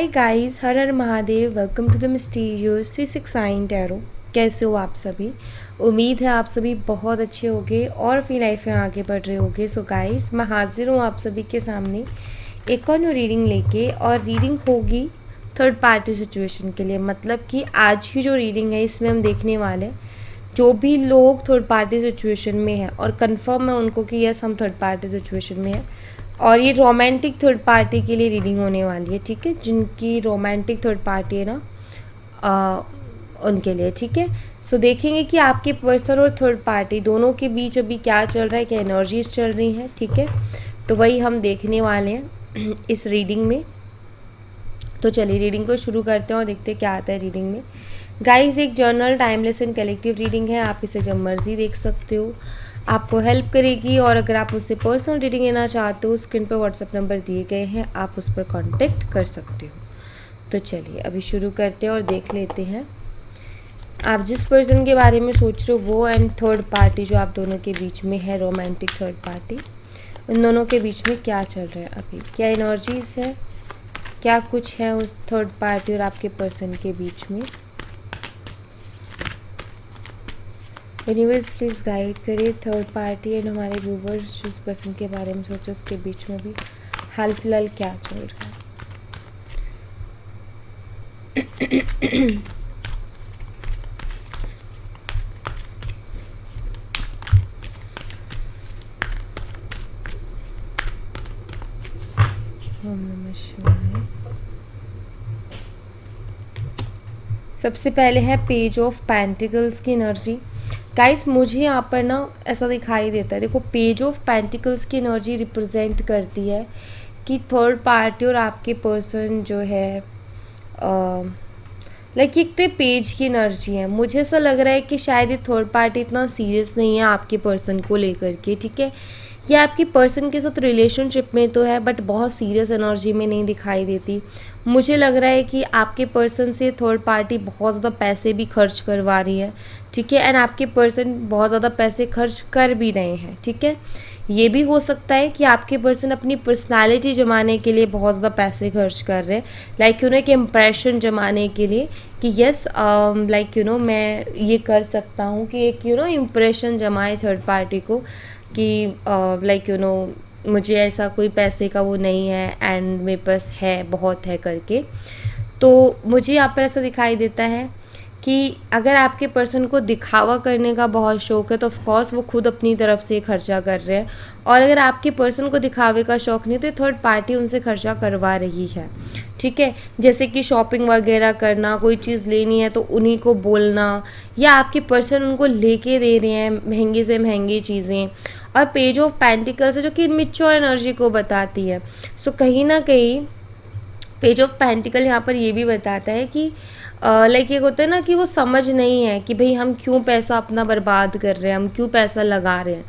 हाय guys, हर हर Mahadev. Welcome to the mysterious 369 tarot. कैसे हो आप सभी? उम्मीद है आप सभी बहुत अच्छे होंगे और अपनी लाइफ में आगे बढ़ रहे होंगे। सो गाइस, मैं हाजिर हूँ आप सभी के सामने एक और न्यू रीडिंग लेके, और रीडिंग होगी थर्ड पार्टी सिचुएशन के लिए। मतलब कि आज की जो रीडिंग है इसमें हम देखने वाले हैं जो भी लोग थर्ड पार्टी सिचुएशन में हैं, और कंफर्म है उनको कि यस हम थर्ड पार्टी सिचुएशन में हैं, और ये रोमांटिक थर्ड पार्टी के लिए रीडिंग होने वाली है। ठीक है, जिनकी रोमांटिक थर्ड पार्टी है ना, उनके लिए। ठीक है, सो देखेंगे कि आपके पर्सन और थर्ड पार्टी दोनों के बीच अभी क्या चल रहा है, क्या एनर्जीज चल रही हैं। ठीक है, तो वही हम देखने वाले हैं इस रीडिंग में। तो चलिए रीडिंग को शुरू करते हैं और देखते हैं क्या आता है रीडिंग में। गाइस, एक journal, timeless and collective reading है। आप इसे जब मर्जी देख सकते हो, आपको हेल्प करेगी। और अगर आप मुझसे पर्सनल रीडिंग लेना चाहते हो, स्क्रीन पर व्हाट्सएप नंबर दिए गए हैं, आप उस पर कांटेक्ट कर सकते हो। तो चलिए अभी शुरू करते हैं और देख लेते हैं आप जिस पर्सन के बारे में सोच रहे हो वो, एंड थर्ड पार्टी जो आप दोनों के बीच में है, रोमांटिक थर्ड पार्टी, उन दोनों के बीच में क्या चल रहा है अभी, क्या एनर्जीज है, क्या कुछ है उस थर्ड पार्टी और आपके पर्सन के बीच में। यूनिवर्स प्लीज़ गाइड करिए थर्ड पार्टी एंड हमारे व्यूवर्स जिस पर्सन के बारे में सोचो उसके बीच में भी हाल फिलहाल क्या चल रहा है। ओम नमः शिवाय। सबसे पहले है पेज ऑफ पेंटिकल्स की एनर्जी। गाइस, मुझे यहाँ पर ना ऐसा दिखाई देता है, देखो पेज ऑफ पेंटिकल्स की एनर्जी रिप्रेजेंट करती है कि थर्ड पार्टी और आपके पर्सन जो है लाइक एक तो पेज की एनर्जी है। मुझे ऐसा लग रहा है कि शायद ये थर्ड पार्टी इतना सीरियस नहीं है आपके पर्सन को लेकर के। ठीक है, ये आपके पर्सन के साथ रिलेशनशिप में तो है बट बहुत सीरियस एनर्जी में नहीं दिखाई देती। मुझे लग रहा है कि आपके पर्सन से थर्ड पार्टी बहुत ज़्यादा पैसे भी खर्च करवा रही है। ठीक है, एंड आपके पर्सन बहुत ज़्यादा पैसे खर्च कर भी रहे हैं। ठीक है, ये भी हो सकता है कि आपके पर्सन अपनी पर्सनालिटी जमाने के लिए बहुत ज़्यादा पैसे खर्च कर रहे हैं, लाइक एक इम्प्रेशन जमाने के लिए कि यस लाइक मैं ये कर सकता हूँ, कि एक इम्प्रेशन जमाए थर्ड पार्टी को कि लाइक मुझे ऐसा कोई पैसे का वो नहीं है एंड मेरे पास है, बहुत है करके। तो मुझे यहाँ पर ऐसा दिखाई देता है कि अगर आपके पर्सन को दिखावा करने का बहुत शौक़ है तो ऑफकोर्स वो खुद अपनी तरफ से खर्चा कर रहे हैं, और अगर आपके पर्सन को दिखावे का शौक़ नहीं तो थर्ड पार्टी उनसे खर्चा करवा रही है। ठीक है, जैसे कि शॉपिंग वगैरह करना, कोई चीज़ लेनी है तो उन्हीं को बोलना, या आपके पर्सन उनको लेके दे रहे हैं महंगी से महंगी चीज़ें। और पेज ऑफ पेंटिकल्स है जो कि इमेच्योर एनर्जी को बताती है। सो कहीं ना कहीं पेज ऑफ पेंटिकल यहाँ पर ये भी बताता है कि लाइक एक होता है ना कि वो समझ नहीं है कि भाई हम क्यों पैसा अपना बर्बाद कर रहे हैं, हम क्यों पैसा लगा रहे हैं।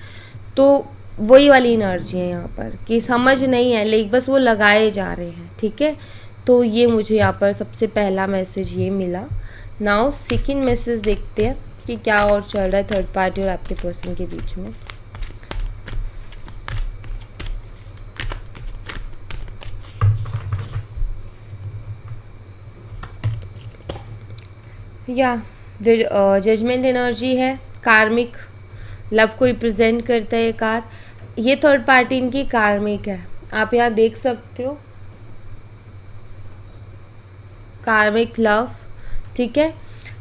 तो वही वाली एनर्जी है यहाँ पर कि समझ नहीं है, लेकिन बस वो लगाए जा रहे हैं। ठीक है, तो ये मुझे यहाँ पर सबसे पहला मैसेज ये मिला। नाउ सेकंड मैसेज देखते हैं कि क्या और चल रहा है थर्ड पार्टी और आपके पर्सन के बीच में। या जजमेंट एनर्जी है, कार्मिक लव को रिप्रेजेंट करता है। कार ये थर्ड पार्टी इनकी कार्मिक है, आप यहाँ देख सकते हो, कार्मिक लव। ठीक है,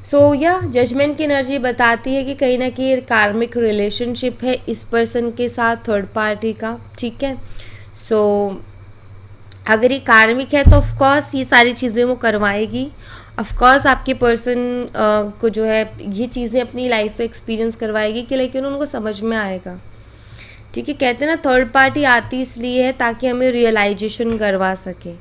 सो यह जजमेंट की एनर्जी बताती है कि कहीं ना कहीं कार्मिक रिलेशनशिप है इस पर्सन के साथ थर्ड पार्टी का। ठीक है, सो अगर ये कार्मिक है तो ऑफकोर्स ये सारी चीज़ें वो करवाएगी। ऑफकोर्स आपके पर्सन को जो है ये चीज़ें अपनी लाइफ में एक्सपीरियंस करवाएगी कि लेकिन उनको समझ में आएगा। ठीक है, कहते हैं ना थर्ड पार्टी आती इसलिए है ताकि हमें रियलाइजेशन करवा सके।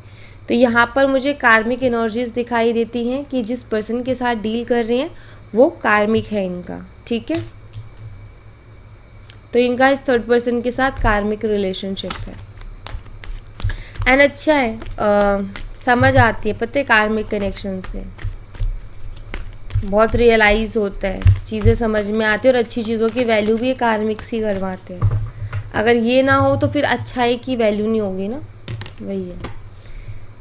तो यहाँ पर मुझे कार्मिक एनर्जीज दिखाई देती हैं कि जिस पर्सन के साथ डील कर रहे हैं वो कार्मिक है इनका। ठीक है, तो इनका इस थर्ड पर्सन के साथ कार्मिक रिलेशनशिप है एंड अच्छा है, समझ आती है, पता है कार्मिक कनेक्शन से बहुत रियलाइज़ होता है, चीज़ें समझ में आती है और अच्छी चीज़ों की वैल्यू भी कार्मिक ही करवाते हैं। अगर ये ना हो तो फिर अच्छाई की वैल्यू नहीं होगी ना, वही है।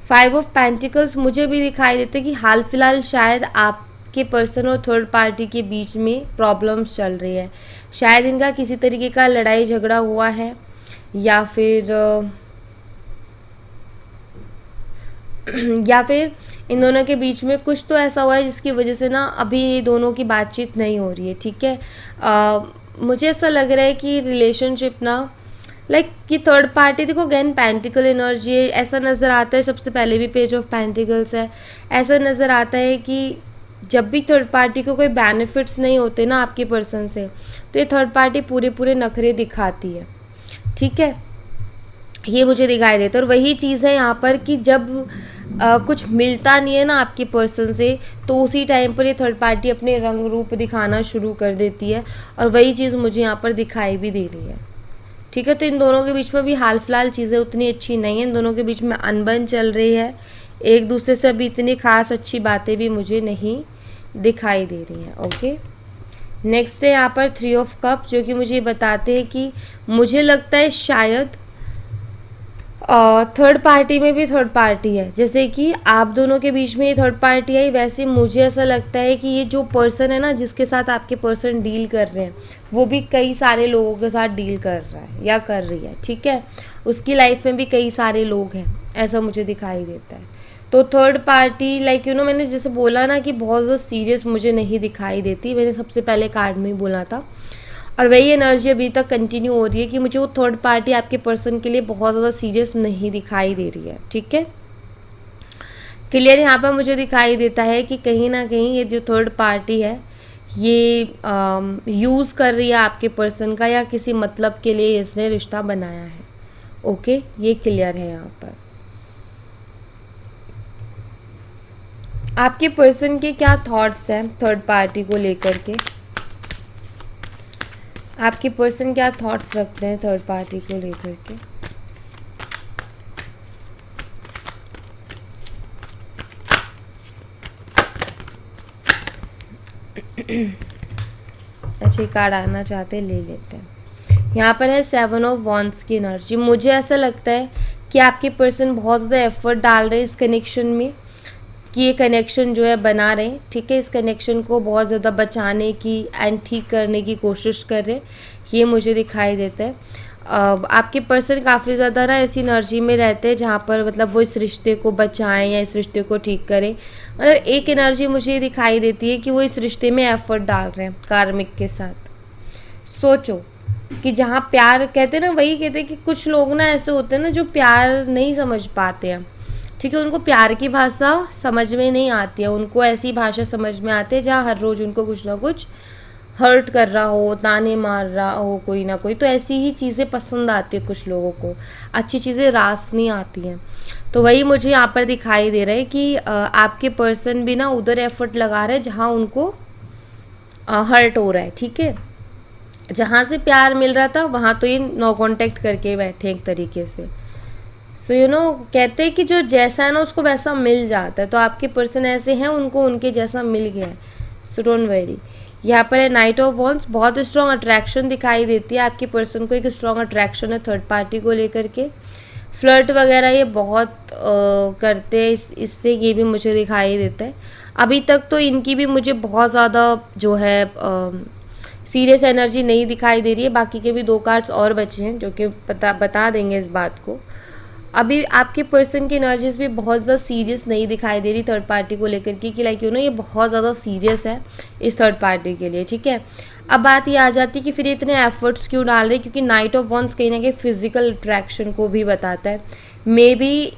फाइव ऑफ पेंटिकल्स मुझे भी दिखाई देते हैं कि हाल फिलहाल शायद आपके पर्सन और थर्ड पार्टी के बीच में प्रॉब्लम्स चल रही है। शायद इनका किसी तरीके का लड़ाई झगड़ा हुआ है, या फिर इन दोनों के बीच में कुछ तो ऐसा हुआ है जिसकी वजह से ना अभी ये दोनों की बातचीत नहीं हो रही है। ठीक है, मुझे ऐसा लग रहा है कि रिलेशनशिप ना कि थर्ड पार्टी, देखो अगेन पेंटिकल एनर्जी है, ऐसा नज़र आता है, सबसे पहले भी पेज ऑफ पेंटिकल्स है, ऐसा नज़र आता है कि जब भी थर्ड पार्टी को कोई बेनिफिट्स नहीं होते ना आपके पर्सन से, तो ये थर्ड पार्टी पूरे नखरे दिखाती है। ठीक है, ये मुझे दिखाई देता है। और वही चीज़ है यहाँ पर कि जब कुछ मिलता नहीं है ना आपके पर्सन से, तो उसी टाइम पर ये थर्ड पार्टी अपने रंग रूप दिखाना शुरू कर देती है, और वही चीज़ मुझे यहाँ पर दिखाई भी दे रही है। ठीक है, तो इन दोनों के बीच में भी हाल फिलहाल चीज़ें उतनी अच्छी नहीं हैं, इन दोनों के बीच में अनबन चल रही है, एक दूसरे से अभी इतनी खास अच्छी बातें भी मुझे नहीं दिखाई दे रही हैं। ओके, नेक्स्ट है यहाँ पर थ्री ऑफ कप, जो कि मुझे बताते हैं कि मुझे लगता है शायद थर्ड पार्टी में भी थर्ड पार्टी है, जैसे कि आप दोनों के बीच में ये थर्ड पार्टी है, वैसे मुझे ऐसा लगता है कि ये जो पर्सन है ना जिसके साथ आपके पर्सन डील कर रहे हैं, वो भी कई सारे लोगों के साथ डील कर रहा है या कर रही है। ठीक है, उसकी लाइफ में भी कई सारे लोग हैं, ऐसा मुझे दिखाई देता है। तो थर्ड पार्टी मैंने जैसे बोला ना कि बहुत ज़्यादा सीरियस मुझे नहीं दिखाई देती, मैंने सबसे पहले कार्ड में ही बोला था, और वही एनर्जी अभी तक कंटिन्यू हो रही है कि मुझे वो थर्ड पार्टी आपके पर्सन के लिए बहुत ज़्यादा सीरियस नहीं दिखाई दे रही है। ठीक है, क्लियर यहाँ पर मुझे दिखाई देता है कि कहीं ना कहीं ये जो थर्ड पार्टी है ये यूज़ कर रही है आपके पर्सन का, या किसी मतलब के लिए इसने रिश्ता बनाया है। ओके, ये क्लियर है यहाँ पर। आपके पर्सन के क्या थॉट्स हैं थर्ड पार्टी को लेकर के, आपके पर्सन क्या थॉट्स रखते हैं थर्ड पार्टी को लेकर के? अच्छा, कार्ड आना चाहते हैं, ले लेते हैं। यहाँ पर है सेवन ऑफ वॉन्ड्स की एनर्जी। मुझे ऐसा लगता है कि आपके पर्सन बहुत ज़्यादा एफर्ट डाल रहे हैं इस कनेक्शन में, कि ये कनेक्शन जो है बना रहे हैं। ठीक है, इस कनेक्शन को बहुत ज़्यादा बचाने की एंड ठीक करने की कोशिश कर रहे हैं, ये मुझे दिखाई देता है। आपके पर्सन काफ़ी ज़्यादा ना ऐसी एनर्जी में रहते हैं जहाँ पर वो इस रिश्ते को बचाएं या इस रिश्ते को ठीक करें। एक एनर्जी मुझे दिखाई देती है कि वो इस रिश्ते में एफर्ट डाल रहे हैं कार्मिक के साथ। सोचो कि जहाँ प्यार कहते हैं ना, वही कहते हैं कि कुछ लोग ना ऐसे होते हैं ना जो प्यार नहीं समझ पाते हैं। ठीक है, उनको प्यार की भाषा समझ में नहीं आती है, उनको ऐसी भाषा समझ में आती है जहाँ हर रोज़ उनको कुछ ना कुछ हर्ट कर रहा हो, ताने मार रहा हो कोई ना कोई, तो ऐसी ही चीज़ें पसंद आती है कुछ लोगों को, अच्छी चीज़ें रास नहीं आती हैं। तो वही मुझे यहाँ पर दिखाई दे रहा है कि आपके पर्सन भी ना उधर एफर्ट लगा रहे हैं जहाँ उनको हर्ट हो रहा है। ठीक है, जहाँ से प्यार मिल रहा था वहाँ तो ये नो कॉन्टेक्ट करके बैठे एक तरीके से। सो कहते हैं कि जो जैसा है ना उसको वैसा मिल जाता है, तो आपके पर्सन ऐसे हैं, उनको उनके जैसा मिल गया है। So don't worry. यहाँ पर है नाइट ऑफ वॉन्ड्स, बहुत स्ट्रॉन्ग अट्रैक्शन दिखाई देती है आपके पर्सन को, एक स्ट्रॉन्ग अट्रैक्शन है थर्ड पार्टी को लेकर के। फ्लर्ट वगैरह ये बहुत करते हैं, इससे ये भी मुझे दिखाई देता है। अभी तक तो इनकी भी मुझे बहुत ज़्यादा जो है सीरियस एनर्जी नहीं दिखाई दे रही है। बाकी के भी दो कार्ड्स और बचे हैं जो कि बता देंगे इस बात को। अभी आपके पर्सन की एनर्जीज भी बहुत ज़्यादा सीरियस नहीं दिखाई दे रही थर्ड पार्टी को लेकर के, कि ये बहुत ज़्यादा सीरियस है इस थर्ड पार्टी के लिए। ठीक है, अब बात ये आ जाती है कि फिर इतने एफर्ट्स क्यों डाल रहे हैं, क्योंकि नाइट ऑफ वॉन्ड्स कहीं ना कहीं फिजिकल अट्रैक्शन को भी बताता है। मे बी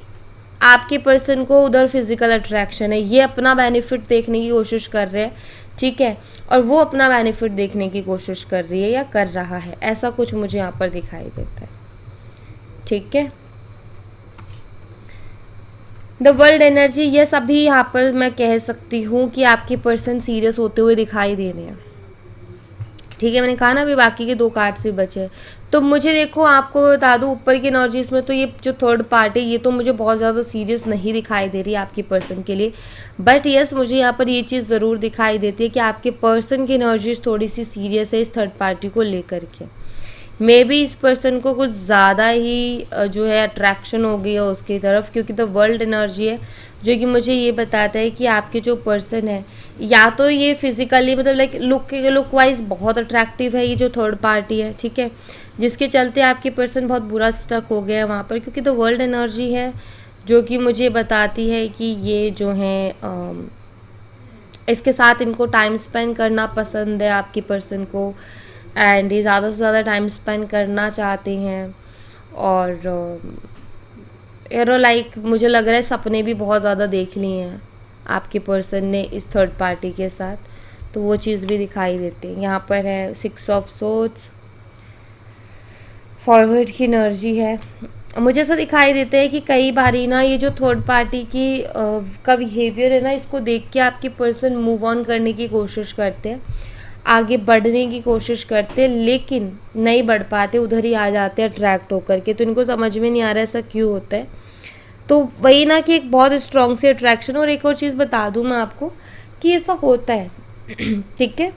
आपके पर्सन को उधर फिजिकल अट्रैक्शन है, ये अपना बेनिफिट देखने की कोशिश कर रहे हैं। ठीक है, और वो अपना बेनिफिट देखने की कोशिश कर रही है या कर रहा है, ऐसा कुछ मुझे यहाँ पर दिखाई देता है। ठीक है, द वर्ल्ड एनर्जी, यस अभी यहाँ पर मैं कह सकती हूँ कि आपके पर्सन सीरियस होते हुए दिखाई दे रहे हैं। ठीक है, मैंने कहा ना अभी बाकी के दो कार्ड्स भी बचे हैं। तो मुझे देखो, आपको बता दूँ ऊपर की एनर्जीज में तो ये जो थर्ड पार्टी ये तो मुझे बहुत ज़्यादा सीरियस नहीं दिखाई दे रही है आपके पर्सन के लिए। बट यस, मुझे यहाँ पर ये चीज़ ज़रूर दिखाई देती है कि आपके पर्सन की एनर्जीज थोड़ी सी सीरियस है इस थर्ड पार्टी को लेकर के। मे बी इस पर्सन को कुछ ज़्यादा ही जो है अट्रैक्शन हो गई है उसकी तरफ, क्योंकि द वर्ल्ड एनर्जी है जो कि मुझे ये बताता है कि आपके जो पर्सन है या तो ये फिजिकली मतलब लाइक लुक वाइज बहुत अट्रैक्टिव है, ये जो थर्ड पार्टी है, ठीक है, जिसके चलते आपके पर्सन बहुत बुरा स्टक हो गया है वहाँ पर, क्योंकि द वर्ल्ड एनर्जी है जो कि मुझे बताती है कि ये जो है इसके साथ इनको टाइम स्पेंड करना पसंद है आपकी पर्सन को, एंड ये ज़्यादा से ज़्यादा टाइम स्पेंड करना चाहते हैं। और एरो लाइक मुझे लग रहा है सपने भी बहुत ज़्यादा देख लिए हैं आपके पर्सन ने इस थर्ड पार्टी के साथ, तो वो चीज़ भी दिखाई देती है। यहाँ पर है 6 ऑफ सोर्ड्स, फॉरवर्ड की एनर्जी है। मुझे ऐसा दिखाई देता है कि कई बारी ना ये जो थर्ड पार्टी की का बिहेवियर है ना, इसको देख के आपके पर्सन मूव ऑन करने की कोशिश करते हैं, आगे बढ़ने की कोशिश करते हैं, लेकिन नहीं बढ़ पाते, उधर ही आ जाते हैं अट्रैक्ट होकर के। तो इनको समझ में नहीं आ रहा है ऐसा क्यों होता है। तो वही ना कि एक बहुत स्ट्रॉन्ग सी अट्रैक्शन। और एक और चीज़ बता दूँ मैं आपको कि ऐसा होता है ठीक है,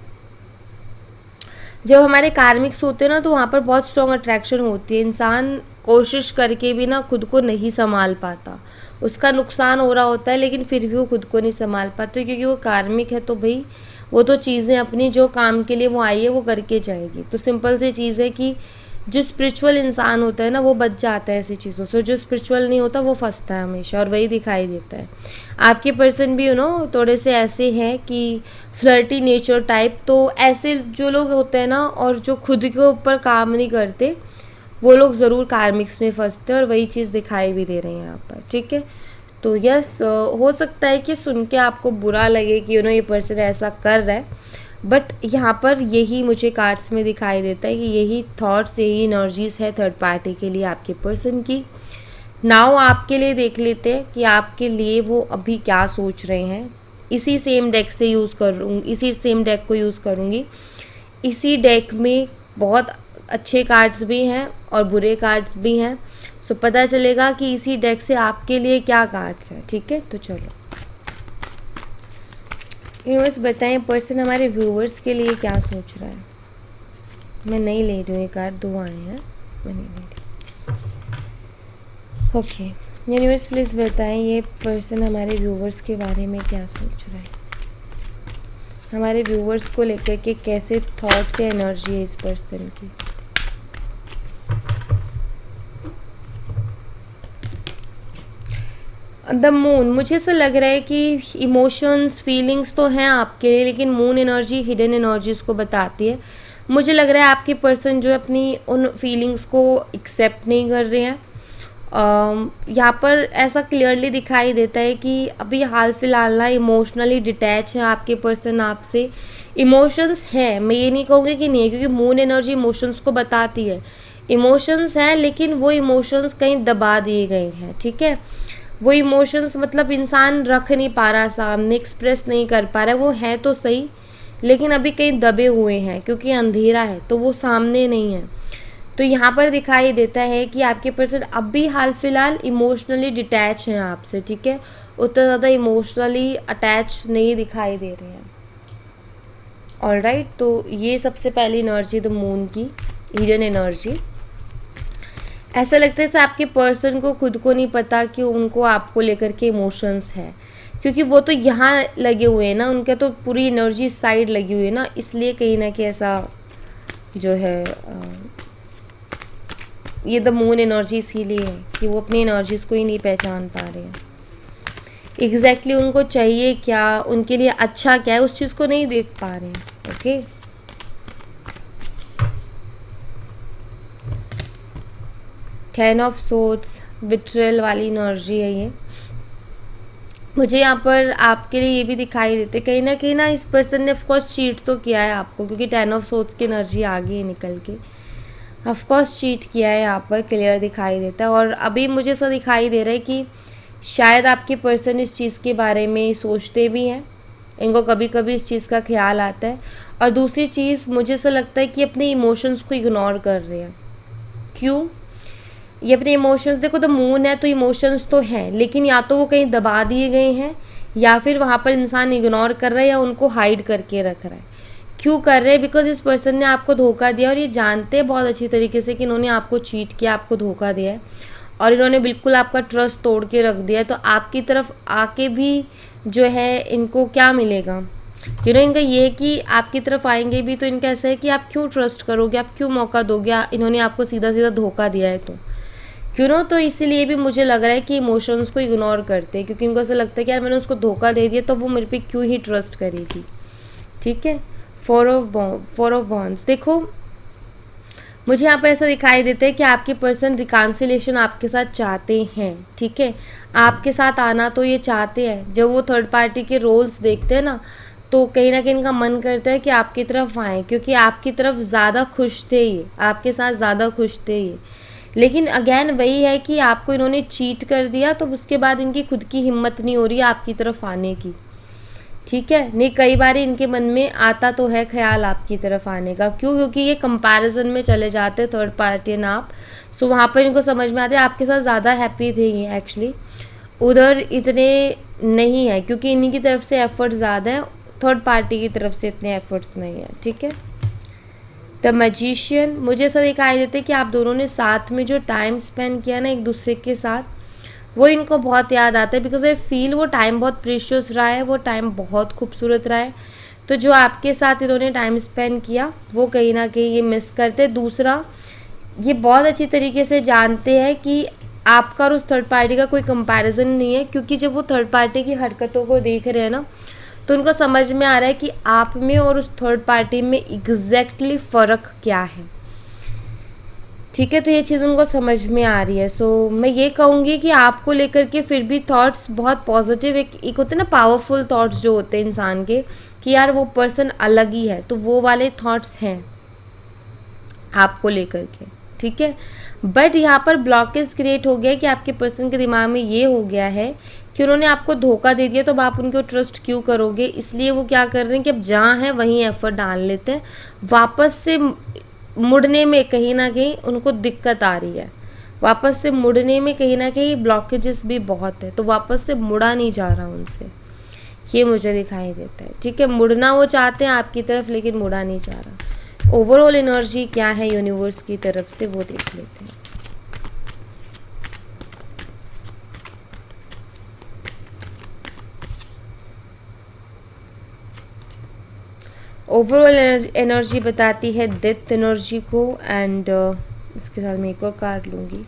जब हमारे कार्मिक्स होते हैं ना तो वहाँ पर बहुत स्ट्रॉन्ग अट्रैक्शन होती है। इंसान कोशिश करके भी ना खुद को नहीं संभाल पाता, उसका नुकसान हो रहा होता है लेकिन फिर भी वो खुद को नहीं संभाल पाते, क्योंकि वो कार्मिक है। तो भाई वो तो चीज़ें अपनी जो काम के लिए वो आई है वो करके जाएगी। तो सिंपल सी चीज़ है कि जो स्पिरिचुअल इंसान होता है ना वो बच जाता है ऐसी चीज़ों से, जो स्पिरिचुअल नहीं होता वो फंसता है हमेशा, और वही दिखाई देता है। आपके पर्सन भी थोड़े से ऐसे हैं कि फ्लर्टी नेचर टाइप। तो ऐसे जो लोग होते हैं ना और जो खुद के ऊपर काम नहीं करते, वो लोग ज़रूर कार्मिक्स में फंसते हैं, और वही चीज़ दिखाई भी दे रही है यहाँ पर, ठीक है। तो यस, हो सकता है कि सुन के आपको बुरा लगे कि ये पर्सन ऐसा कर रहा है, बट यहाँ पर यही मुझे कार्ड्स में दिखाई देता है कि यही थॉट्स, यही एनर्जीज़ है थर्ड पार्टी के लिए आपके पर्सन की। नाउ आपके लिए देख लेते हैं कि आपके लिए वो अभी क्या सोच रहे हैं। इसी सेम डेक से यूज़ करूँगी, इसी सेम डेक को यूज़ करूँगी। इसी डेक में बहुत अच्छे कार्ड्स भी हैं और बुरे कार्ड्स भी हैं, सो पता चलेगा कि इसी डेक से आपके लिए क्या कार्ड्स हैं, ठीक है। तो चलो यूनिवर्स बताएं पर्सन हमारे व्यूवर्स के लिए क्या सोच रहा है। मैं नहीं ले रही हूँ ये कार्ड, 2 आए हैं, मैं नहीं ले रही। ओके यूनिवर्स प्लीज़ बताएं ये पर्सन हमारे व्यूवर्स के बारे में क्या सोच रहा है, हमारे व्यूवर्स को लेकर के कैसे थॉट्स या एनर्जी है इस पर्सन की। द मून, मुझे ऐसा लग रहा है कि इमोशंस फीलिंग्स तो हैं आपके लिए, लेकिन मून एनर्जी हिडन एनर्जीज को बताती है। मुझे लग रहा है आपके पर्सन जो है अपनी उन फीलिंग्स को एक्सेप्ट नहीं कर रहे हैं। यहाँ पर ऐसा क्लियरली दिखाई देता है कि अभी हाल फिलहाल ना इमोशनली डिटैच है आपके पर्सन आपसे। इमोशंस हैं, मैं ये नहीं कहूँगी कि नहीं है, क्योंकि मून एनर्जी इमोशंस को बताती है। इमोशंस हैं लेकिन वो इमोशंस कहीं दबा दिए गए हैं, ठीक है। वो इमोशंस मतलब इंसान रख नहीं पा रहा, सामने एक्सप्रेस नहीं कर पा रहा है। वो है तो सही लेकिन अभी कहीं दबे हुए हैं, क्योंकि अंधेरा है तो वो सामने नहीं है। तो यहाँ पर दिखाई देता है कि आपके पर्सन अभी हाल फिलहाल इमोशनली डिटैच हैं आपसे, ठीक है। उतना ज़्यादा इमोशनली अटैच नहीं दिखाई दे रहे हैं। ऑलराइट, तो ये सबसे पहली एनर्जी द मून की हिडन एनर्जी। ऐसा लगता है कि आपके पर्सन को खुद को नहीं पता कि उनको आपको लेकर के इमोशंस है, क्योंकि वो तो यहाँ लगे हुए हैं ना, उनका तो पूरी एनर्जी साइड लगी हुई है ना, इसलिए कहीं ना कहीं ऐसा जो है ये द मून एनर्जी इसीलिए है कि वो अपनी एनर्जीज़ को ही नहीं पहचान पा रहे हैं। एग्जैक्टली उनको चाहिए क्या, उनके लिए अच्छा क्या है, उस चीज़ को नहीं देख पा रहे हैं। ओके10 ऑफ सोर्ड्स, बिट्रेल वाली एनर्जी है ये। मुझे यहाँ पर आपके लिए ये भी दिखाई देते कहीं ना इस पर्सन ने ऑफकोर्स चीट तो किया है आपको, क्योंकि 10 ऑफ सोर्ड्स की एनर्जी आ गई है निकल के। ऑफकोर्स चीट किया है यहाँ पर, क्लियर दिखाई देता है। और अभी मुझे ऐसा दिखाई दे रहा है कि शायद आपके पर्सन इस चीज़ के बारे में सोचते भी हैं, इनको कभी कभी इस चीज़ का ख्याल आता है। और दूसरी चीज़ मुझे ऐसा लगता है कि अपने इमोशंस को इग्नोर कर रहे हैं। क्यों? ये अपने इमोशंस, देखो द मून है तो इमोशंस तो हैं, लेकिन या तो वो कहीं दबा दिए गए हैं या फिर वहाँ पर इंसान इग्नोर कर रहा है या उनको हाइड करके रख रहा है। क्यों कर रहे हैं? बिकॉज इस पर्सन ने आपको धोखा दिया और ये जानते हैं बहुत अच्छी तरीके से कि इन्होंने आपको चीट किया, आपको धोखा दिया है और इन्होंने बिल्कुल आपका ट्रस्ट तोड़ के रख दिया है। तो आपकी तरफ आके भी जो है इनको क्या मिलेगा? इनका ये है कि आपकी तरफ आएंगे भी तो इनका ऐसा है कि आप क्यों ट्रस्ट करोगे, आप क्यों मौका दोगे, इन्होंने आपको सीधा सीधा धोखा दिया है। तो इसीलिए भी मुझे लग रहा है कि इमोशंस को इग्नोर करते हैं, क्योंकि इनको ऐसा लगता है कि यार मैंने उसको धोखा दे दिया तो वो मेरे पे क्यों ही ट्रस्ट करेगी। ठीक है, 4 ऑफ वॉन्ड्स। देखो मुझे यहाँ पर ऐसा दिखाई देता है कि आपके पर्सन रिकॉन्सिलेशन आपके साथ चाहते हैं। ठीक है, आपके साथ आना तो ये चाहते हैं। जब वो थर्ड पार्टी के रोल्स देखते हैं ना तो कहीं ना कहीं इनका मन करता है कि आपकी तरफ आएँ, क्योंकि आपकी तरफ ज़्यादा खुश थे ये, आपके साथ ज़्यादा खुश थे ये। लेकिन अगेन वही है कि आपको इन्होंने चीट कर दिया तो उसके बाद इनकी खुद की हिम्मत नहीं हो रही है आपकी तरफ आने की। ठीक है, नहीं कई बार इनके मन में आता तो है ख्याल आपकी तरफ आने का। क्यों? क्योंकि ये कंपैरिजन में चले जाते हैं थर्ड पार्टी एंड आप। सो वहाँ पर इनको समझ में आता है आपके साथ ज़्यादा हैप्पी थे ये एक्चुअली, उधर इतने नहीं है क्योंकि इन्हीं की तरफ से एफर्ट ज़्यादा है, थर्ड पार्टी की तरफ से इतने एफर्ट्स नहीं है। ठीक है, द मैजिशियन। मुझे ऐसा दिखाई देता है कि आप दोनों ने साथ में जो टाइम स्पेंड किया ना एक दूसरे के साथ, वो इनको बहुत याद आता है। बिकॉज आई फील वो टाइम बहुत प्रीशियस रहा है, वो टाइम बहुत खूबसूरत रहा है। तो जो आपके साथ इन्होंने टाइम स्पेंड किया वो कहीं ना कहीं ये मिस करते। दूसरा, ये बहुत अच्छी तरीके से जानते हैं कि आपका और उस थर्ड पार्टी का कोई कंपैरिजन नहीं है, क्योंकि जब वो थर्ड पार्टी की हरकतों को देख रहे हैं ना तो उनको समझ में आ रहा है कि आप में और उस थर्ड पार्टी में एग्जैक्टली फ़र्क क्या है। ठीक है, तो ये चीज़ उनको समझ में आ रही है। सो मैं ये कहूँगी कि आपको लेकर के फिर भी थॉट्स बहुत पॉजिटिव, एक होते हैं ना पावरफुल थॉट्स जो होते हैं इंसान के कि यार वो पर्सन अलग ही है, तो वो वाले थॉट्स हैं आपको लेकर के। ठीक है, बट यहाँ पर ब्लॉकेज क्रिएट हो गया कि आपके पर्सन के दिमाग में ये हो गया है कि उन्होंने आपको धोखा दे दिया तो अब आप उनको ट्रस्ट क्यों करोगे। इसलिए वो क्या कर रहे हैं कि अब जहाँ हैं वहीं एफर्ट डाल लेते हैं। वापस से मुड़ने में कहीं ना कहीं उनको दिक्कत आ रही है, वापस से मुड़ने में कहीं ना कहीं ब्लॉकेजेस भी बहुत है, तो वापस से मुड़ा नहीं जा रहा उनसे, ये मुझे दिखाई देता है। ठीक है, मुड़ना वो चाहते हैं आपकी तरफ लेकिन मुड़ा नहीं जा रहा। ओवरऑल एनर्जी क्या है यूनिवर्स की तरफ से वो देख लेते हैं। ओवरऑल एनर्जी बताती है डेथ एनर्जी को, एंड इसके साथ मैं एक और कार्ड लूँगी,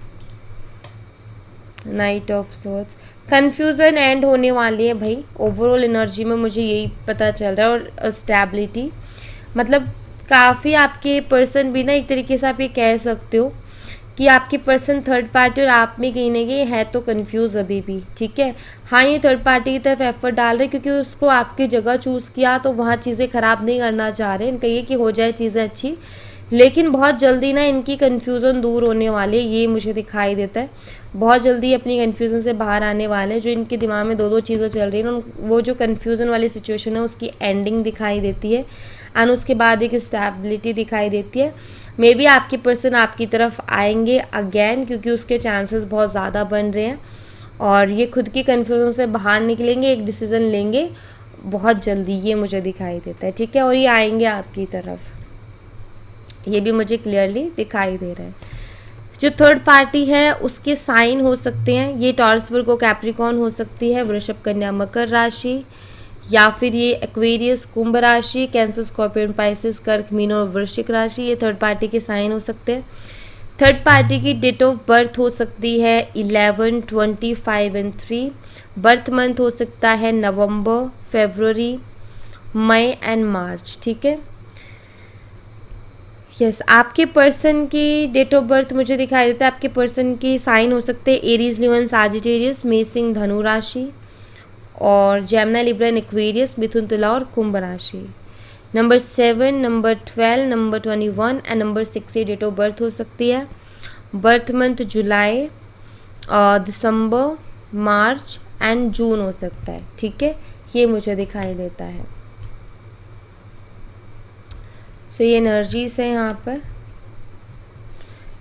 night of swords. Confusion and होने वाली है भाई ओवरऑल एनर्जी में, मुझे यही पता चल रहा है। और स्टेबिलिटी मतलब काफ़ी आपके पर्सन भी ना एक तरीके से आप ये कह सकते हो कि आपकी पर्सन थर्ड पार्टी और आप में कहीं ना कहीं है तो कंफ्यूज अभी भी। ठीक है, हाँ ये थर्ड पार्टी की तरफ एफर्ट डाल रहे क्योंकि उसको आपकी जगह चूज़ किया तो वहाँ चीज़ें ख़राब नहीं करना चाह रहे। इनका ये कि हो जाए चीज़ें अच्छी, लेकिन बहुत जल्दी ना इनकी कन्फ्यूज़न दूर होने वाली है, ये मुझे दिखाई देता है। बहुत जल्दी अपनी कन्फ्यूज़न से बाहर आने वाले हैं। जो इनके दिमाग में दो चीज़ें चल रही हैं, वो जो कन्फ्यूज़न वाली सिचुएशन है उसकी एंडिंग दिखाई देती है एंड उसके बाद एक स्टेबिलिटी दिखाई देती है। मे बी आपकी पर्सन आपकी तरफ आएंगे अगेन, क्योंकि उसके चांसेस बहुत ज़्यादा बन रहे हैं और ये खुद की कन्फ्यूज़न से बाहर निकलेंगे, एक डिसीज़न लेंगे बहुत जल्दी, ये मुझे दिखाई देता है। ठीक है, और ये आएंगे आपकी तरफ, ये भी मुझे क्लियरली दिखाई दे रहा है। जो थर्ड पार्टी है उसके साइन हो सकते हैं, ये टॉरस वर्गो कैप्रिकॉर्न हो सकती है, वृषभ कन्या मकर राशि, या फिर ये एक्वेरियस कुंभ राशि, कैंसर स्कॉर्पियन पाइसेस कर्क मीन और वृश्चिक राशि, ये थर्ड पार्टी के साइन हो सकते हैं। थर्ड पार्टी की डेट ऑफ बर्थ हो सकती है 11, 25 एंड 3। बर्थ मंथ हो सकता है नवंबर, फरवरी, मई एंड मार्च। ठीक है, यस आपके पर्सन की डेट ऑफ बर्थ मुझे दिखाई देता है, आपके पर्सन की साइन हो सकते हैं एरीज, लियन, सैजिटेरियस, मेष, धनु राशि, और जेमिनी, लिब्रा, एक्वेरियस, मिथुन, तुला और कुंभ राशि। Number 7, number 12, number 21 and number 6 से डेट ऑफ बर्थ हो सकती है। Birth month July, December, March and June हो सकता है। ठीक है, ये मुझे दिखाई देता है। सो ये एनर्जीज है यहाँ पर।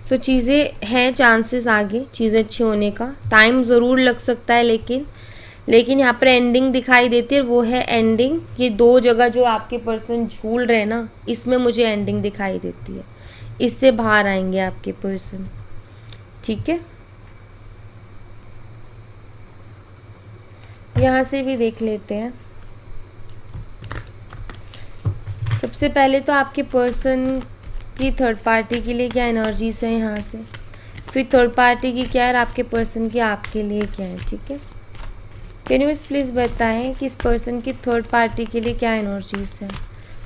सो चीज़ें हैं, चांसेस आगे चीज़ें अच्छी होने का, टाइम ज़रूर लग सकता है लेकिन यहाँ पर एंडिंग दिखाई देती है, वो है एंडिंग। ये 2 जगह जो आपके पर्सन झूल रहे हैं ना, इसमें मुझे एंडिंग दिखाई देती है। इससे बाहर आएंगे आपके पर्सन, ठीक है। यहाँ से भी देख लेते हैं। सबसे पहले तो आपके पर्सन की थर्ड पार्टी के लिए क्या एनर्जीज है यहाँ से, फिर थर्ड पार्टी की क्या है, आपके पर्सन की आपके लिए क्या है, ठीक है। कैन यू प्लीज़ बताएं कि इस पर्सन की थर्ड पार्टी के लिए क्या एनर्जीज है।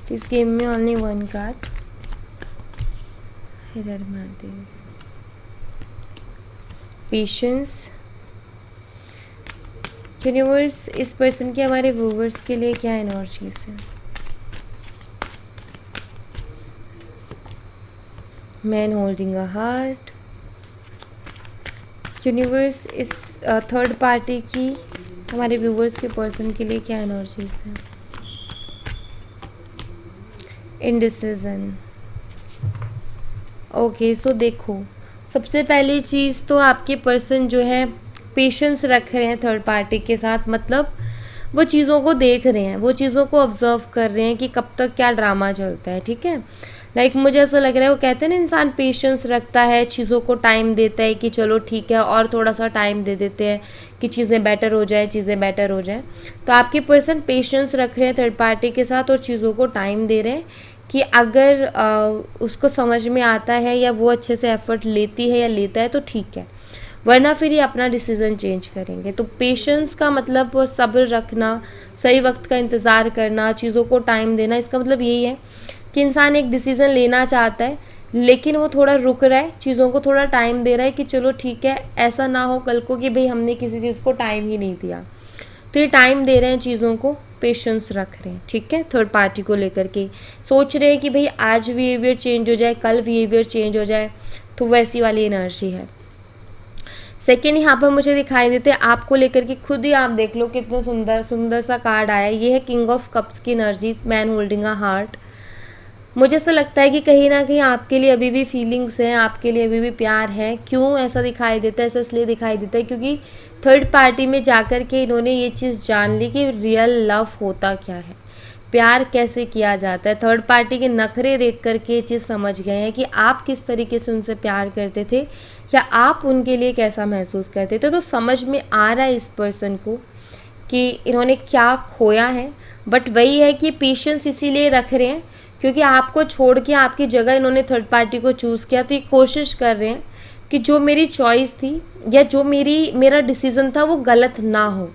Please give me only 1 card. हिरर महादेव, पेशेंस। यूनिवर्स, इस पर्सन के हमारे व्यूवर्स के लिए क्या एनर्जीज है। Man holding a heart. Universe, इस थर्ड पार्टी की हमारे व्यूवर्स के पर्सन के लिए क्या एनर्जीज है। इंडिसिजन। ओके, सो देखो, सबसे पहली चीज़ तो आपके पर्सन जो है पेशेंस रख रहे हैं थर्ड पार्टी के साथ, मतलब वो चीज़ों को देख रहे हैं, वो चीज़ों को ऑब्जर्व कर रहे हैं कि कब तक क्या ड्रामा चलता है, ठीक है। लाइक मुझे ऐसा लग रहा है, वो कहते हैं ना इंसान पेशेंस रखता है, चीज़ों को टाइम देता है कि चलो ठीक है और थोड़ा सा टाइम दे देते हैं कि चीज़ें बेटर हो जाए, चीज़ें बेटर हो जाए। तो आपके पर्सन पेशेंस रख रहे हैं थर्ड पार्टी के साथ और चीज़ों को टाइम दे रहे हैं कि अगर उसको समझ में आता है या वो अच्छे से एफर्ट लेती है या लेता है तो ठीक है, वरना फिर ये अपना डिसीज़न चेंज करेंगे। तो पेशेंस का मतलब वो सब्र रखना, सही वक्त का इंतज़ार करना, चीज़ों को टाइम देना। इसका मतलब यही है कि इंसान एक डिसीज़न लेना चाहता है लेकिन वो थोड़ा रुक रहा है, चीज़ों को थोड़ा टाइम दे रहा है कि चलो ठीक है, ऐसा ना हो कल को कि भाई हमने किसी चीज़ को टाइम ही नहीं दिया। तो ये टाइम दे रहे हैं, चीज़ों को पेशेंस रख रहे हैं, ठीक है। थर्ड पार्टी को लेकर के सोच रहे हैं कि भाई आज बिहेवियर चेंज हो जाए, कल बिहेवियर चेंज हो जाए, तो वैसी वाली एनर्जी है। सेकेंड, यहाँ पर मुझे दिखाई देते हैं आपको लेकर के, खुद ही आप देख लो कितना सुंदर सुंदर सा कार्ड आया। ये है किंग ऑफ कप्स की energy, man holding a heart. मुझे ऐसा लगता है कि कहीं ना कहीं आपके लिए अभी भी फीलिंग्स हैं, आपके लिए अभी भी प्यार है। क्यों ऐसा दिखाई देता है, ऐसा इसलिए दिखाई देता है क्योंकि थर्ड पार्टी में जाकर के इन्होंने ये चीज़ जान ली कि रियल लव होता क्या है, प्यार कैसे किया जाता है। थर्ड पार्टी के नखरे देख कर के ये चीज़ समझ गए हैं कि आप किस तरीके से उनसे प्यार करते थे या आप उनके लिए कैसा महसूस करते थे। तो समझ में आ रहा है इस पर्सन को कि इन्होंने क्या खोया है, बट वही है कि पेशेंस इसीलिए रख रहे हैं क्योंकि आपको छोड़ के आपकी जगह इन्होंने थर्ड पार्टी को चूज़ किया। तो ये कोशिश कर रहे हैं कि जो मेरी चॉइस थी या जो मेरा डिसीज़न था वो गलत ना हो,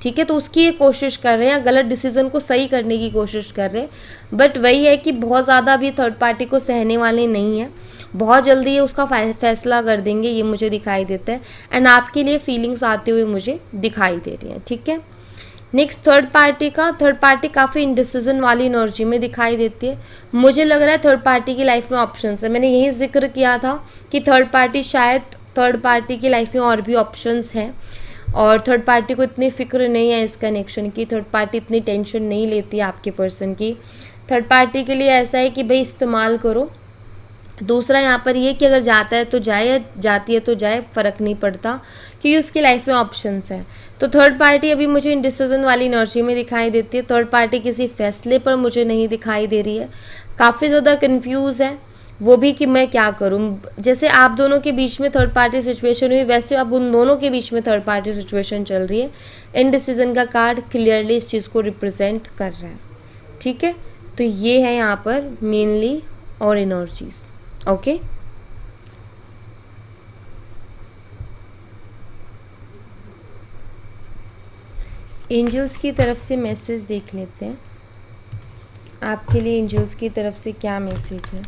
ठीक है। तो उसकी ये कोशिश कर रहे हैं, गलत डिसीज़न को सही करने की कोशिश कर रहे हैं। बट वही है कि बहुत ज़्यादा अभी थर्ड पार्टी को सहने वाले नहीं हैं, बहुत जल्दी ये उसका फैसला कर देंगे, ये मुझे दिखाई देता है। एंड आपके लिए फीलिंग्स आते हुए मुझे दिखाई दे रही हैं, ठीक है। नेक्स्ट, थर्ड पार्टी काफ़ी इंडिसीजन वाली एनर्जी में दिखाई देती है। मुझे लग रहा है थर्ड पार्टी की लाइफ में ऑप्शंस है। मैंने यही जिक्र किया था कि थर्ड पार्टी की लाइफ में और भी ऑप्शंस हैं और थर्ड पार्टी को इतनी फिक्र नहीं है इस कनेक्शन की, थर्ड पार्टी इतनी टेंशन नहीं लेती है आपके पर्सन की। थर्ड पार्टी के लिए ऐसा है कि भाई इस्तेमाल करो। दूसरा यहाँ पर ये कि अगर जाता है तो जाए या जाती है तो जाए, फ़र्क नहीं पड़ता क्योंकि उसकी लाइफ में ऑप्शंस हैं। तो थर्ड पार्टी अभी मुझे इंडिसीजन वाली एनर्जी में दिखाई देती है। थर्ड पार्टी किसी फैसले पर मुझे नहीं दिखाई दे रही है, काफ़ी ज़्यादा कन्फ्यूज़ है, वो भी कि मैं क्या करूँ। जैसे आप दोनों के बीच में थर्ड पार्टी सिचुएशन हुई, वैसे अब उन दोनों के बीच में थर्ड पार्टी सिचुएशन चल रही है। इंडिसीजन का कार्ड क्लियरली इस चीज़ को रिप्रेजेंट कर रहा है, ठीक है। तो ये है यहाँ पर मेनली और एनर्जीज, ओके। एंजल्स की तरफ से मैसेज देख लेते हैं, आपके लिए एंजल्स की तरफ से क्या मैसेज है।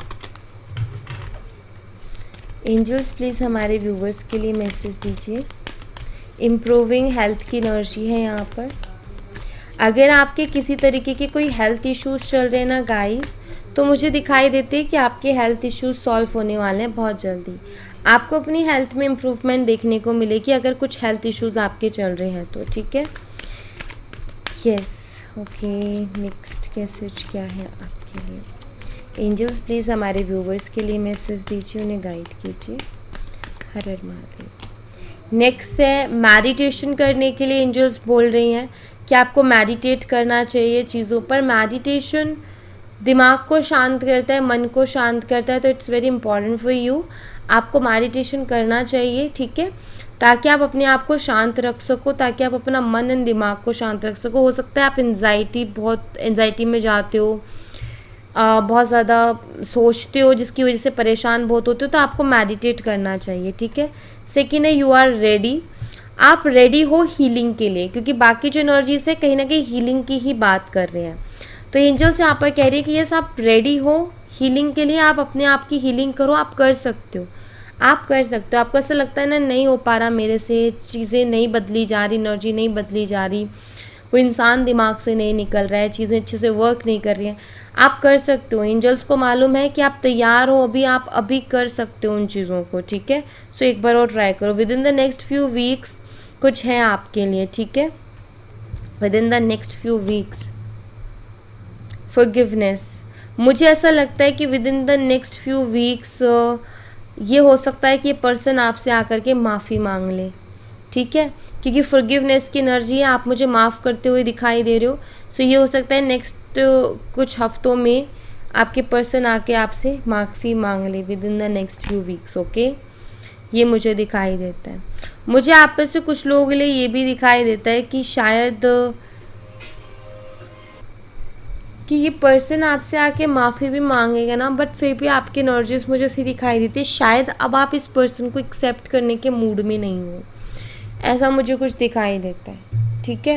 एंजल्स प्लीज़ हमारे व्यूवर्स के लिए मैसेज दीजिए। इम्प्रूविंग हेल्थ की एनर्जी है यहाँ पर। अगर आपके किसी तरीके के कोई हेल्थ इश्यूज चल रहे हैं ना गाइस, तो मुझे दिखाई देते हैं कि आपके हेल्थ इश्यूज सॉल्व होने वाले हैं बहुत जल्दी। आपको अपनी हेल्थ में इम्प्रूवमेंट देखने को मिलेगी अगर कुछ हेल्थ इश्यूज आपके चल रहे हैं तो, ठीक है। Yes, okay. नेक्स्ट मैसेज क्या है आपके लिए। एंजल्स प्लीज़ हमारे व्यूवर्स के लिए मैसेज दीजिए, उन्हें गाइड कीजिए। हर हर महादेव। नेक्स्ट है मेडिटेशन करने के लिए एंजल्स बोल रही हैं कि आपको मेडिटेट करना चाहिए चीज़ों पर। मेडिटेशन दिमाग को शांत करता है, मन को शांत करता है, तो it's very important for you. आपको मेडिटेशन करना चाहिए, ठीक है, ताकि आप अपने आप को शांत रख सको, ताकि आप अपना मन एंड दिमाग को शांत रख सको। हो सकता है आप बहुत एंजाइटी में जाते हो, बहुत ज़्यादा सोचते हो, जिसकी वजह से परेशान बहुत होते हो, तो आपको मेडिटेट करना चाहिए, ठीक है। सेकेंड है यू आर रेडी, आप रेडी हो हीलिंग के लिए, क्योंकि बाकी जो एनर्जीज है कहीं ना कहीं हीलिंग की ही बात कर रहे हैं। तो एंजल्स यहाँ पर कह रही है कि यस आप रेडी हो हीलिंग के लिए, आप अपने आप की हीलिंग करो, आप कर सकते हो, आप कर सकते हो। आपको ऐसा लगता है ना नहीं हो पा रहा मेरे से, चीज़ें नहीं बदली जा रही, एनर्जी नहीं बदली जा रही, वो इंसान दिमाग से नहीं निकल रहा है, चीज़ें अच्छे से वर्क नहीं कर रही हैं, आप कर सकते हो। एंजल्स को मालूम है कि आप तैयार हो अभी, आप अभी कर सकते हो उन चीज़ों को, ठीक है। सो एक बार और ट्राई करो। With in the next few weeks कुछ है आपके लिए, ठीक है। With in the next few weeks forgiveness, मुझे ऐसा लगता है कि with in the next few weeks ये हो सकता है कि ये पर्सन आपसे आकर के माफ़ी मांग ले, ठीक है, क्योंकि फॉरगिवनेस की एनर्जी है, आप मुझे माफ़ करते हुए दिखाई दे रहे हो। सो ये हो सकता है नेक्स्ट कुछ हफ्तों में आपके पर्सन आके आपसे माफ़ी मांग ले with in the next few weeks, okay. ये मुझे दिखाई देता है। मुझे आप में से कुछ लोगों के लिए ये भी दिखाई देता है कि शायद कि ये पर्सन आपसे आके माफ़ी भी मांगेगा ना, बट फिर भी आपकी एनर्जीज मुझे ऐसी दिखाई देती है, शायद अब आप इस पर्सन को एक्सेप्ट करने के मूड में नहीं हो, ऐसा मुझे कुछ दिखाई देता है, ठीक है।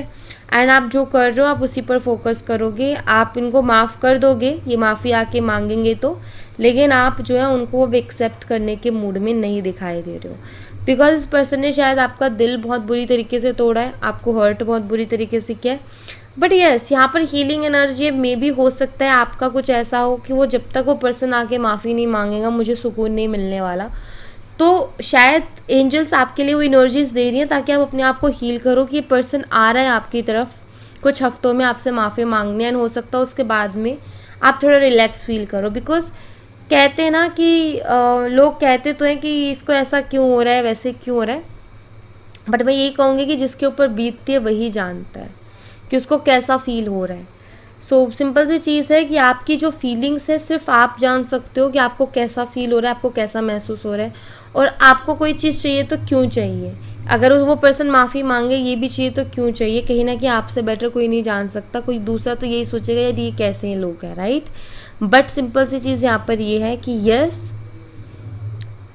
एंड आप जो कर रहे हो आप उसी पर फोकस करोगे, आप इनको माफ़ कर दोगे, ये माफ़ी आके मांगेंगे तो, लेकिन आप जो है उनको अब एक्सेप्ट करने के मूड में नहीं दिखाई दे रहे हो, बिकॉज इस पर्सन ने शायद आपका दिल बहुत बुरी तरीके से तोड़ा है, आपको हर्ट बहुत बुरी तरीके से किया है। बट यस यहाँ पर हीलिंग एनर्जी मे भी हो सकता है आपका कुछ ऐसा हो कि वो जब तक वो पर्सन आके माफ़ी नहीं मांगेगा मुझे सुकून नहीं मिलने वाला। तो शायद एंजल्स आपके लिए वो एनर्जीज दे रही हैं ताकि आप अपने आप को हील करो कि ये पर्सन आ रहा है आपकी तरफ कुछ हफ्तों में आपसे माफ़ी मांगने, एंड हो सकता है उसके बाद में आप थोड़ा रिलैक्स फील करो। बिकॉज कहते हैं ना कि लोग कहते तो हैं कि इसको ऐसा क्यों हो रहा है, वैसे क्यों हो रहा है, बट मैं यही कहूँगी कि जिसके ऊपर बीतती है वही जानता है कि उसको कैसा फील हो रहा है। सो सिंपल सी चीज़ है कि आपकी जो फीलिंग्स है सिर्फ आप जान सकते हो कि आपको कैसा फील हो रहा है, आपको कैसा महसूस हो रहा है, और आपको कोई चीज़ चाहिए तो क्यों चाहिए, अगर वो पर्सन माफ़ी मांगे ये भी चाहिए तो क्यों चाहिए। कहीं ना कहीं आपसे बेटर कोई नहीं जान सकता, कोई दूसरा तो यही सोचेगा यार ये कैसे हैं लोग हैं, राइट। बट सिंपल सी चीज़ यहाँ पर ये है कि यस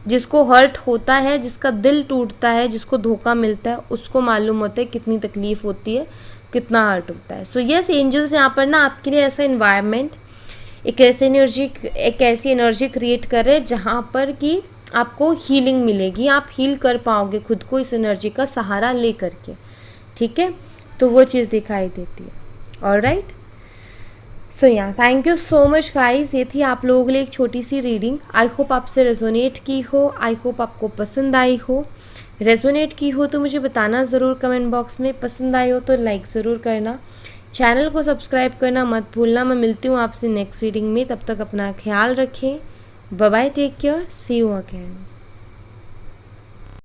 जिसको हर्ट होता है, जिसका दिल टूटता है, जिसको धोखा मिलता है, उसको मालूम होता है कितनी तकलीफ़ होती है, कितना हर्ट होता है। सो यस एंजल्स यहाँ पर ना आपके लिए ऐसा इन्वायरमेंट, एक ऐसी एनर्जी क्रिएट कर रहे हैं जहाँ पर कि आपको हीलिंग मिलेगी, आप हील कर पाओगे खुद को इस एनर्जी का सहारा ले करके, ठीक है। तो वो चीज़ दिखाई देती है। ऑलराइट, सो या thank you so much guys, ये थी आप लोगों के लिए एक छोटी सी रीडिंग। आई होप आपसे रेजोनेट की हो, आई होप आपको पसंद आई हो। रेजोनेट की हो तो मुझे बताना ज़रूर कमेंट बॉक्स में, पसंद आई हो तो लाइक ज़रूर करना, चैनल को सब्सक्राइब करना मत भूलना। मैं मिलती हूँ आपसे नेक्स्ट रीडिंग में, तब तक अपना ख्याल रखें। Bye bye, take care, see you again.